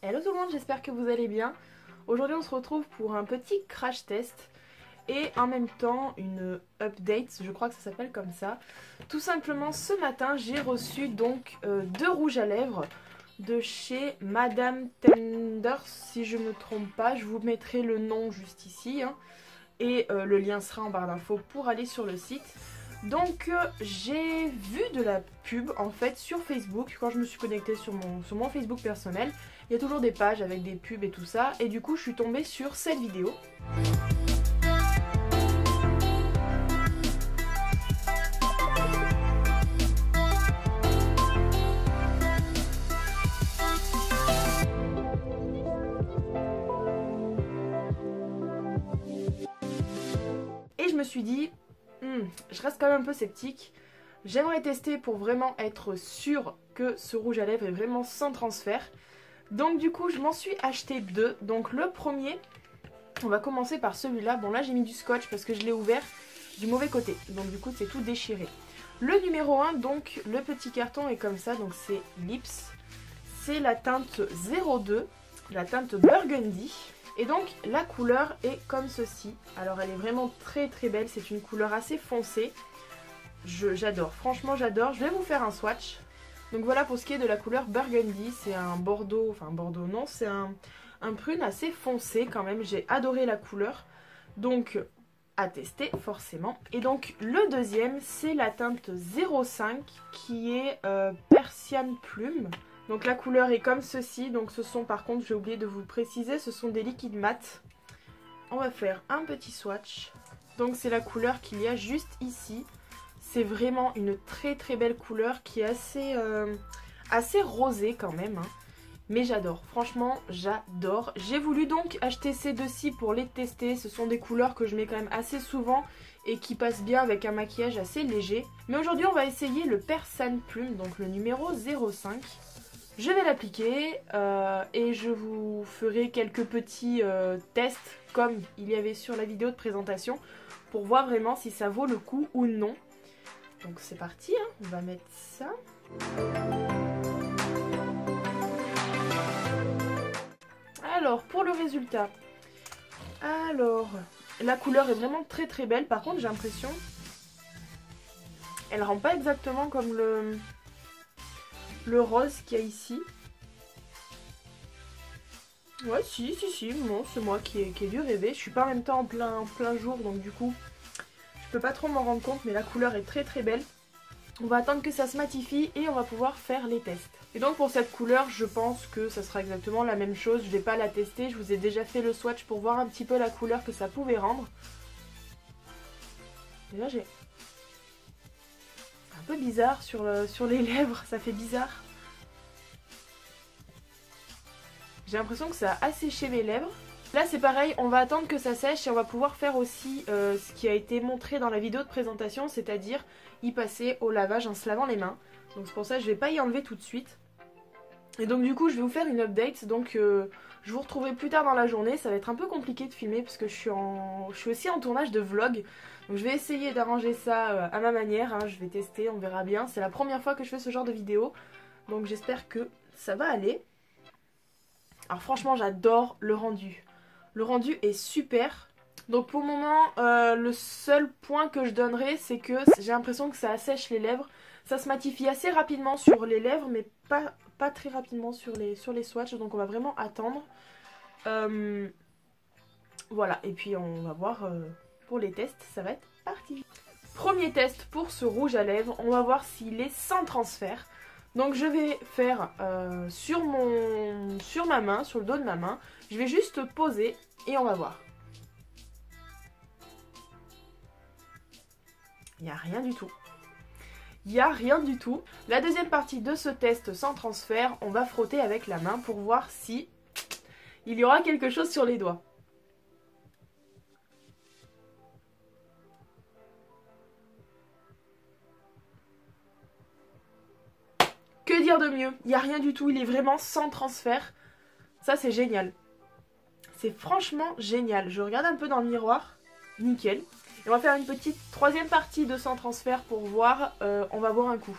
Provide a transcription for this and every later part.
Hello tout le monde, j'espère que vous allez bien. Aujourd'hui on se retrouve pour un petit crash test et en même temps une update, je crois que ça s'appelle comme ça. Tout simplement ce matin j'ai reçu donc deux rouges à lèvres de chez Madame Tenders, si je me trompe pas. Je vous mettrai le nom juste ici hein, et le lien sera en barre d'infos pour aller sur le site. Donc j'ai vu de la pub en fait sur Facebook quand je me suis connectée sur mon Facebook personnel. Il y a toujours des pages avec des pubs et tout ça. Et du coup je suis tombée sur cette vidéo. Et je me suis dit, je reste quand même un peu sceptique. J'aimerais tester pour vraiment être sûre que ce rouge à lèvres est vraiment sans transfert. Donc du coup je m'en suis acheté deux. Donc le premier, on va commencer par celui-là. Bon là j'ai mis du scotch parce que je l'ai ouvert du mauvais côté. Donc du coup c'est tout déchiré. Le numéro 1, donc le petit carton est comme ça. Donc c'est Lips. C'est la teinte 02, la teinte Burgundy. Et donc la couleur est comme ceci. Alors elle est vraiment très très belle. C'est une couleur assez foncée. J'adore, franchement j'adore. Je vais vous faire un swatch. Donc voilà pour ce qui est de la couleur Burgundy. C'est un bordeaux, enfin bordeaux non, c'est un prune assez foncé quand même. J'ai adoré la couleur. Donc à tester forcément. Et donc le deuxième c'est la teinte 05 qui est Persian Plume. Donc la couleur est comme ceci. Donc ce sont, par contre j'ai oublié de vous préciser, ce sont des liquides mat. On va faire un petit swatch. Donc c'est la couleur qu'il y a juste ici. C'est vraiment une très très belle couleur qui est assez rosée quand même. Hein. Mais j'adore, franchement j'adore. J'ai voulu donc acheter ces deux-ci pour les tester. Ce sont des couleurs que je mets quand même assez souvent et qui passent bien avec un maquillage assez léger. Mais aujourd'hui on va essayer le Persian Plume, donc le numéro 05. Je vais l'appliquer et je vous ferai quelques petits tests comme il y avait sur la vidéo de présentation pour voir vraiment si ça vaut le coup ou non. Donc c'est parti, hein. On va mettre ça. Alors pour le résultat, alors la couleur est vraiment très très belle. Par contre j'ai l'impression elle rend pas exactement comme le rose qu'il y a ici. Ouais si, bon, c'est moi qui ai dû rêver. Je suis pas en même temps en plein jour donc du coup je peux pas trop m'en rendre compte, mais la couleur est très très belle. On va attendre que ça se matifie et on va pouvoir faire les tests. Et donc pour cette couleur, je pense que ça sera exactement la même chose. Je vais pas la tester, je vous ai déjà fait le swatch pour voir un petit peu la couleur que ça pouvait rendre. Et là j'ai un peu bizarre sur les lèvres, ça fait bizarre. J'ai l'impression que ça a asséché mes lèvres. Là c'est pareil, on va attendre que ça sèche et on va pouvoir faire aussi ce qui a été montré dans la vidéo de présentation, c'est-à-dire y passer au lavage en se lavant les mains. Donc c'est pour ça que je vais pas y enlever tout de suite. Et donc du coup je vais vous faire une update, donc je vous retrouverai plus tard dans la journée. Ça va être un peu compliqué de filmer parce que je suis aussi en tournage de vlog. Donc je vais essayer d'arranger ça à ma manière, hein. Je vais tester, on verra bien. C'est la première fois que je fais ce genre de vidéo, donc j'espère que ça va aller. Alors franchement j'adore le rendu. Le rendu est super. Donc pour le moment, le seul point que je donnerai, c'est que j'ai l'impression que ça assèche les lèvres. Ça se matifie assez rapidement sur les lèvres, mais pas très rapidement sur les swatchs. Donc on va vraiment attendre. Voilà, et puis on va voir pour les tests, ça va être parti. Premier test pour ce rouge à lèvres, on va voir s'il est sans transfert. Donc je vais faire sur ma main, sur le dos de ma main. Je vais juste poser et on va voir. Il n'y a rien du tout. Il n'y a rien du tout. La deuxième partie de ce test sans transfert, on va frotter avec la main pour voir si il y aura quelque chose sur les doigts. Que dire de mieux? Il n'y a rien du tout, il est vraiment sans transfert. Ça c'est génial. C'est franchement génial. Je regarde un peu dans le miroir. Nickel. Et on va faire une petite troisième partie de sans transfert pour voir. On va voir un coup.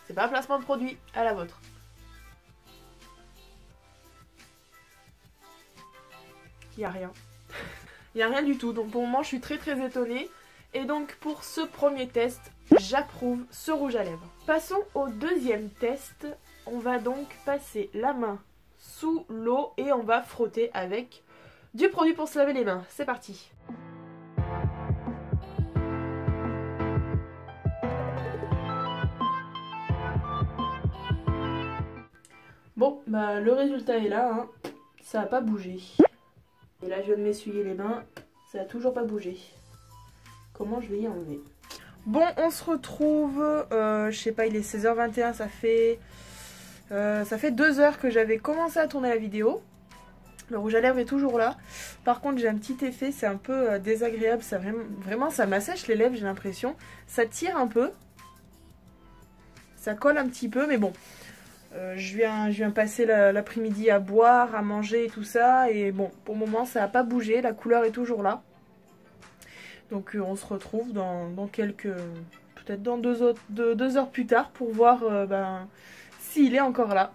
C'est pas un placement de produit, à la vôtre. il n'y a rien. Il n'y a rien du tout, donc pour le moment je suis très étonnée. Et donc pour ce premier test, j'approuve ce rouge à lèvres. Passons au deuxième test. On va donc passer la main sous l'eau et on va frotter avec du produit pour se laver les mains. C'est parti. Bon, bah le résultat est là, hein. Ça n'a pas bougé. Et là je viens de m'essuyer les mains, ça n'a toujours pas bougé. Comment je vais y enlever? Bon, on se retrouve, je sais pas, il est 16h21, ça fait 2 heures que j'avais commencé à tourner la vidéo. Le rouge à lèvres est toujours là. Par contre, j'ai un petit effet, c'est un peu désagréable, ça vraiment ça m'assèche les lèvres, j'ai l'impression. Ça tire un peu, ça colle un petit peu, mais bon. Je viens passer l'après-midi à boire, à manger et tout ça. Et bon, pour le moment, ça n'a pas bougé. La couleur est toujours là. Donc on se retrouve dans quelques... peut-être dans 2 heures plus tard pour voir s'il est encore là.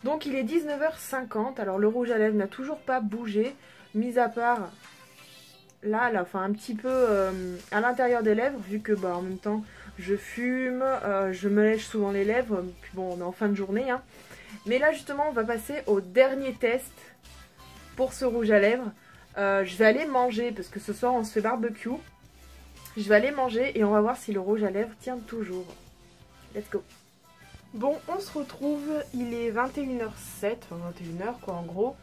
Donc il est 19h50. Alors le rouge à lèvres n'a toujours pas bougé. Mis à part là, enfin un petit peu à l'intérieur des lèvres. Vu que en même temps... je fume, je me lèche souvent les lèvres, puis bon on est en fin de journée. Hein. Mais là justement on va passer au dernier test pour ce rouge à lèvres. Je vais aller manger parce que ce soir on se fait barbecue. Je vais aller manger et on va voir si le rouge à lèvres tient toujours. Let's go. Bon, on se retrouve, il est 21h07, enfin 21h quoi en gros.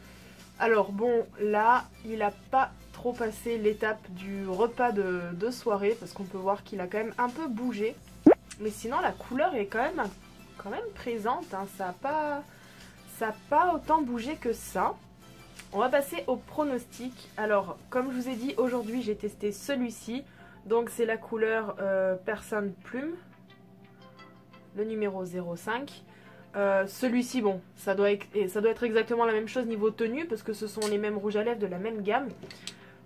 Alors bon, là il n'a pas trop passé l'étape du repas de soirée parce qu'on peut voir qu'il a quand même un peu bougé. Mais sinon la couleur est quand même présente, hein. Ça n'a pas autant bougé que ça. On va passer au pronostic. Alors comme je vous ai dit, aujourd'hui j'ai testé celui-ci. Donc c'est la couleur Personne Plume, le numéro 05. Celui-ci, bon, ça doit être exactement la même chose niveau tenue parce que ce sont les mêmes rouges à lèvres de la même gamme.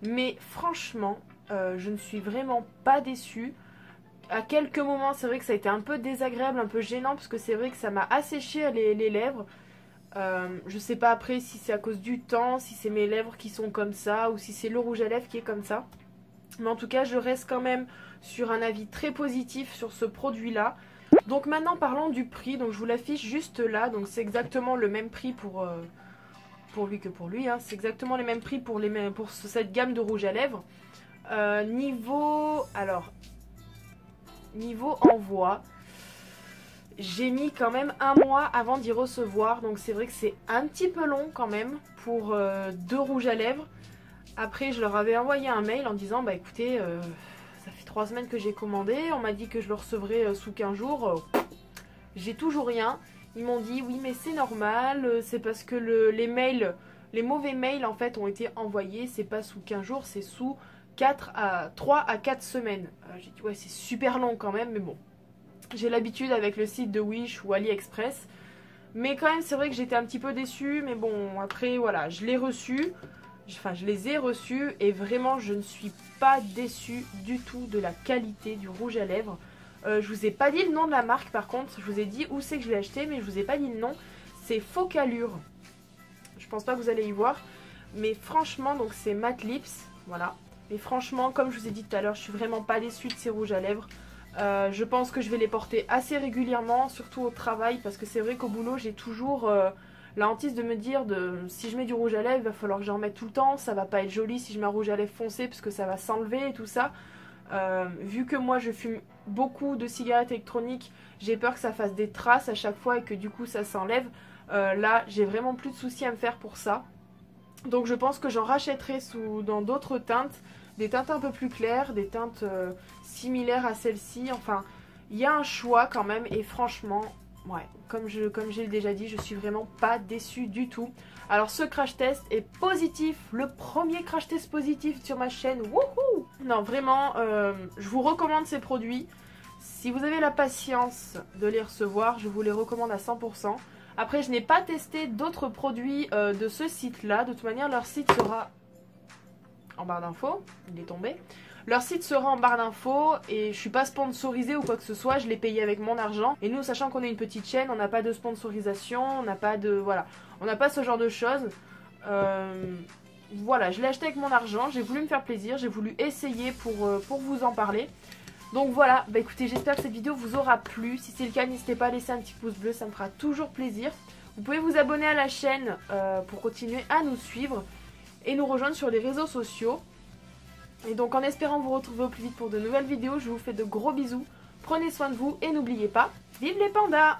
Mais franchement, je ne suis vraiment pas déçue. À quelques moments, c'est vrai que ça a été un peu désagréable, un peu gênant parce que c'est vrai que ça m'a asséché les lèvres. Je sais pas après si c'est à cause du temps, si c'est mes lèvres qui sont comme ça ou si c'est le rouge à lèvres qui est comme ça. Mais en tout cas, je reste quand même sur un avis très positif sur ce produit-là. Donc maintenant parlons du prix, donc je vous l'affiche juste là, donc c'est exactement le même prix pour lui que pour lui, hein. C'est exactement les mêmes prix pour cette gamme de rouge à lèvres. Niveau envoi, j'ai mis quand même 1 mois avant d'y recevoir, donc c'est vrai que c'est un petit peu long quand même pour 2 rouges à lèvres. Après je leur avais envoyé un mail en disant bah écoutez... ça fait 3 semaines que j'ai commandé, on m'a dit que je le recevrais sous 15 jours. J'ai toujours rien. Ils m'ont dit oui mais c'est normal, c'est parce que les mauvais mails en fait ont été envoyés, c'est pas sous 15 jours, c'est sous 3 à 4 semaines. J'ai dit ouais c'est super long quand même, mais bon. J'ai l'habitude avec le site de Wish ou AliExpress. Mais quand même c'est vrai que j'étais un petit peu déçue, mais bon après voilà, je l'ai reçu. Enfin, je les ai reçus et vraiment je ne suis pas déçue du tout de la qualité du rouge à lèvres. Je vous ai pas dit le nom de la marque par contre, je vous ai dit où c'est que je l'ai acheté mais je vous ai pas dit le nom. C'est Focalure. Je pense pas que vous allez y voir. Mais franchement, donc c'est Matte Lips, voilà. Mais franchement, comme je vous ai dit tout à l'heure, je suis vraiment pas déçue de ces rouges à lèvres. Je pense que je vais les porter assez régulièrement, surtout au travail parce que c'est vrai qu'au boulot j'ai toujours... la hantise de me dire si je mets du rouge à lèvres, il va falloir que j'en mette tout le temps, ça va pas être joli si je mets un rouge à lèvres foncé parce que ça va s'enlever et tout ça. Vu que moi je fume beaucoup de cigarettes électroniques, j'ai peur que ça fasse des traces à chaque fois et que du coup ça s'enlève. Là j'ai vraiment plus de soucis à me faire pour ça. Donc je pense que j'en rachèterai dans d'autres teintes, des teintes un peu plus claires, des teintes similaires à celle-ci. Enfin, il y a un choix quand même et franchement... ouais, comme j'ai déjà dit, je suis vraiment pas déçue du tout. Alors ce crash test est positif, le premier crash test positif sur ma chaîne, wouhou! Non vraiment, je vous recommande ces produits. Si vous avez la patience de les recevoir, je vous les recommande à 100%. Après je n'ai pas testé d'autres produits de ce site là, de toute manière leur site sera en barre d'infos, il est tombé. Leur site sera en barre d'infos et je suis pas sponsorisée ou quoi que ce soit, je l'ai payé avec mon argent. Et nous, sachant qu'on est une petite chaîne, on n'a pas de sponsorisation, on n'a pas de... voilà, on n'a pas ce genre de choses. voilà, je l'ai acheté avec mon argent, j'ai voulu me faire plaisir, j'ai voulu essayer pour vous en parler. Donc voilà, bah écoutez, j'espère que cette vidéo vous aura plu. Si c'est le cas, n'hésitez pas à laisser un petit pouce bleu, ça me fera toujours plaisir. Vous pouvez vous abonner à la chaîne pour continuer à nous suivre et nous rejoindre sur les réseaux sociaux. Et donc en espérant vous retrouver au plus vite pour de nouvelles vidéos, je vous fais de gros bisous. Prenez soin de vous et n'oubliez pas, vive les pandas!